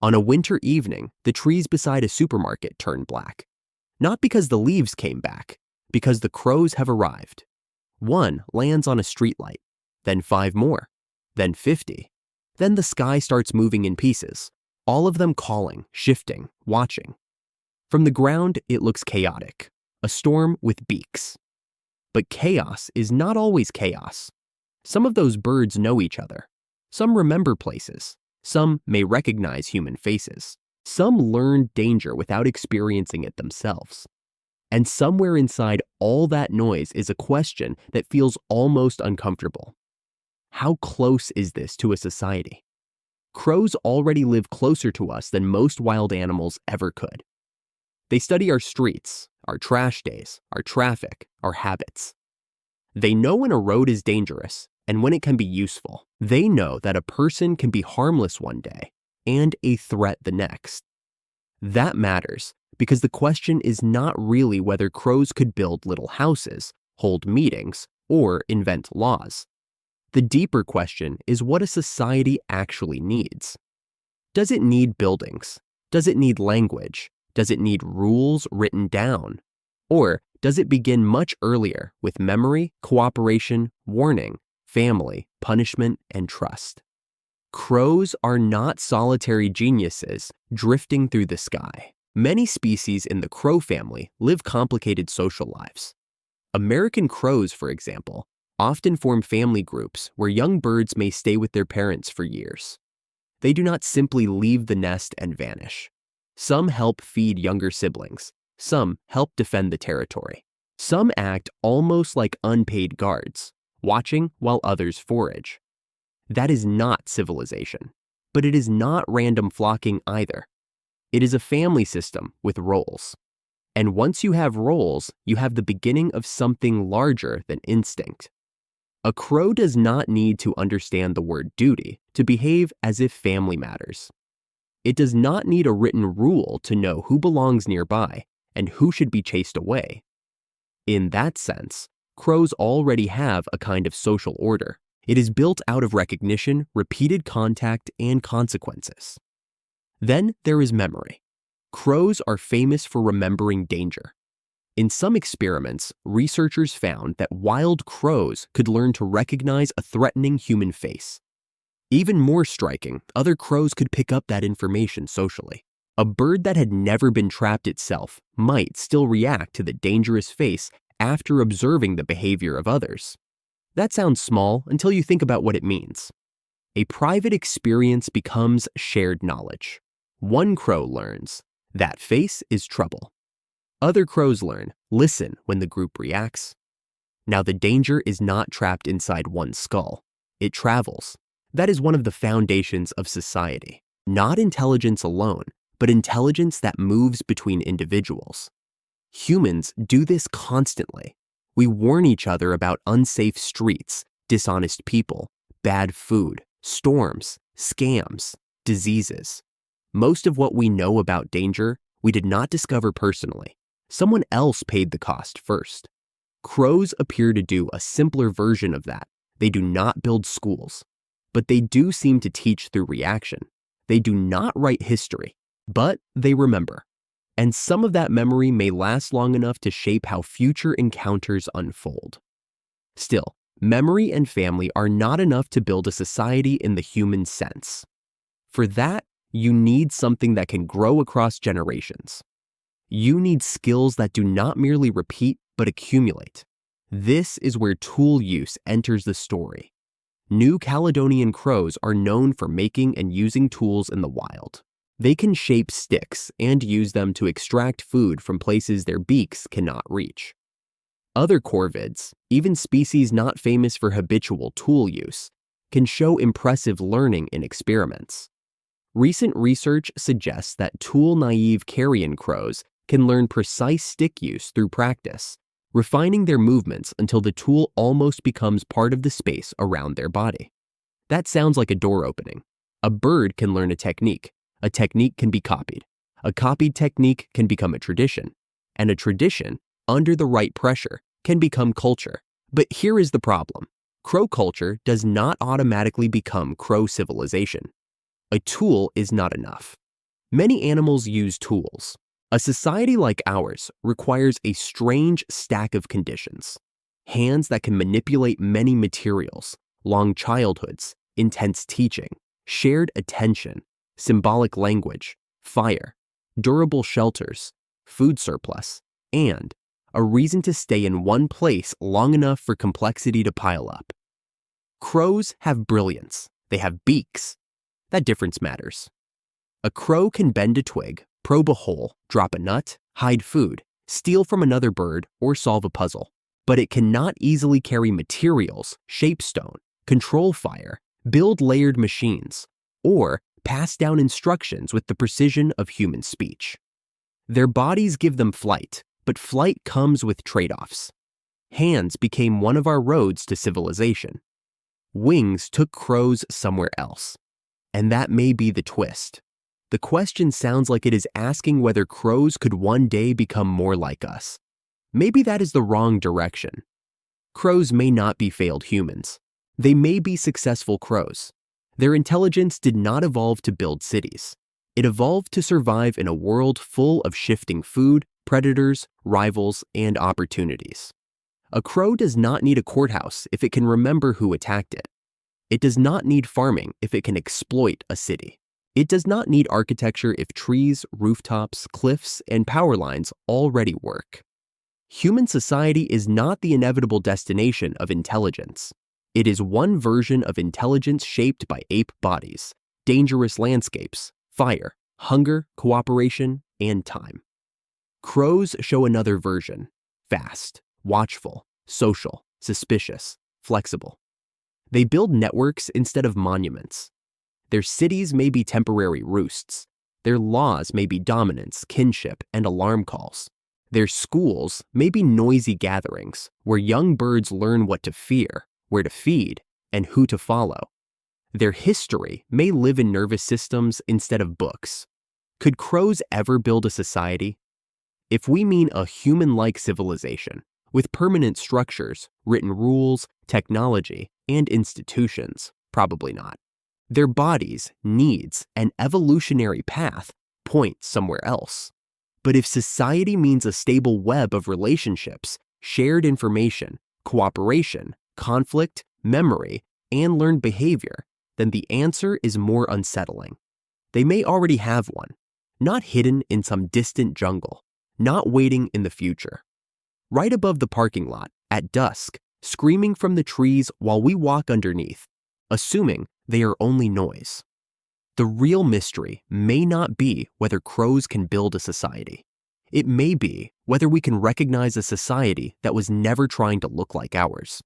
On a winter evening, the trees beside a supermarket turn black. Not because the leaves came back, because the crows have arrived. One lands on a streetlight, then 5 more, then 50. Then the sky starts moving in pieces, all of them calling, shifting, watching. From the ground, it looks chaotic, a storm with beaks. But chaos is not always chaos. Some of those birds know each other. Some remember places. Some may recognize human faces. Some learn danger without experiencing it themselves. And somewhere inside all that noise is a question that feels almost uncomfortable. How close is this to a society? Crows already live closer to us than most wild animals ever could. They study our streets, our trash days, our traffic, our habits. They know when a road is dangerous and when it can be useful. They know that a person can be harmless one day and a threat the next. That matters because the question is not really whether crows could build little houses, hold meetings, or invent laws. The deeper question is what a society actually needs. Does it need buildings? Does it need language? Does it need rules written down? Or does it begin much earlier with memory, cooperation, warning, family, punishment, and trust? Crows are not solitary geniuses drifting through the sky. Many species in the crow family live complicated social lives. American crows, for example, often form family groups where young birds may stay with their parents for years. They do not simply leave the nest and vanish. Some help feed younger siblings. Some help defend the territory. Some act almost like unpaid guards, watching while others forage. That is not civilization, but it is not random flocking either. It is a family system with roles. And once you have roles, you have the beginning of something larger than instinct. A crow does not need to understand the word duty to behave as if family matters. It does not need a written rule to know who belongs nearby and who should be chased away. In that sense, crows already have a kind of social order. It is built out of recognition, repeated contact, and consequences. Then there is memory. Crows are famous for remembering danger. In some experiments, researchers found that wild crows could learn to recognize a threatening human face. Even more striking, other crows could pick up that information socially. A bird that had never been trapped itself might still react to the dangerous face after observing the behavior of others. That sounds small until you think about what it means. A private experience becomes shared knowledge. One crow learns, that face is trouble. Other crows learn, listen when the group reacts. Now the danger is not trapped inside one skull. It travels. That is one of the foundations of society. Not intelligence alone, but intelligence that moves between individuals. Humans do this constantly. We warn each other about unsafe streets, dishonest people, bad food, storms, scams, diseases. Most of what we know about danger, we did not discover personally. Someone else paid the cost first. Crows appear to do a simpler version of that. They do not build schools, but they do seem to teach through reaction. They do not write history, but they remember. And some of that memory may last long enough to shape how future encounters unfold. Still, memory and family are not enough to build a society in the human sense. For that, you need something that can grow across generations. You need skills that do not merely repeat, but accumulate. This is where tool use enters the story. New Caledonian crows are known for making and using tools in the wild. They can shape sticks and use them to extract food from places their beaks cannot reach. Other corvids, even species not famous for habitual tool use, can show impressive learning in experiments. Recent research suggests that tool-naive carrion crows can learn precise stick use through practice, refining their movements until the tool almost becomes part of the space around their body. That sounds like a door opening. A bird can learn a technique. A technique can be copied. A copied technique can become a tradition. And a tradition, under the right pressure, can become culture. But here is the problem. Crow culture does not automatically become crow civilization. A tool is not enough. Many animals use tools. A society like ours requires a strange stack of conditions. Hands that can manipulate many materials, long childhoods, intense teaching, shared attention, symbolic language, fire, durable shelters, food surplus, and a reason to stay in one place long enough for complexity to pile up. Crows have brilliance. They have beaks. That difference matters. A crow can bend a twig, probe a hole, drop a nut, hide food, steal from another bird, or solve a puzzle. But it cannot easily carry materials, shape stone, control fire, build layered machines, or pass down instructions with the precision of human speech. Their bodies give them flight, but flight comes with trade-offs. Hands became one of our roads to civilization. Wings took crows somewhere else. And that may be the twist. The question sounds like it is asking whether crows could one day become more like us. Maybe that is the wrong direction. Crows may not be failed humans. They may be successful crows. Their intelligence did not evolve to build cities. It evolved to survive in a world full of shifting food, predators, rivals, and opportunities. A crow does not need a courthouse if it can remember who attacked it. It does not need farming if it can exploit a city. It does not need architecture if trees, rooftops, cliffs, and power lines already work. Human society is not the inevitable destination of intelligence. It is one version of intelligence shaped by ape bodies, dangerous landscapes, fire, hunger, cooperation, and time. Crows show another version: fast, watchful, social, suspicious, flexible. They build networks instead of monuments. Their cities may be temporary roosts. Their laws may be dominance, kinship, and alarm calls. Their schools may be noisy gatherings where young birds learn what to fear, where to feed, and who to follow. Their history may live in nervous systems instead of books. Could crows ever build a society? If we mean a human-like civilization, with permanent structures, written rules, technology, and institutions, probably not. Their bodies, needs, and evolutionary path point somewhere else. But if society means a stable web of relationships, shared information, cooperation, conflict, memory, and learned behavior, then the answer is more unsettling. They may already have one, not hidden in some distant jungle, not waiting in the future. Right above the parking lot, at dusk, screaming from the trees while we walk underneath, assuming they are only noise. The real mystery may not be whether crows can build a society. It may be whether we can recognize a society that was never trying to look like ours.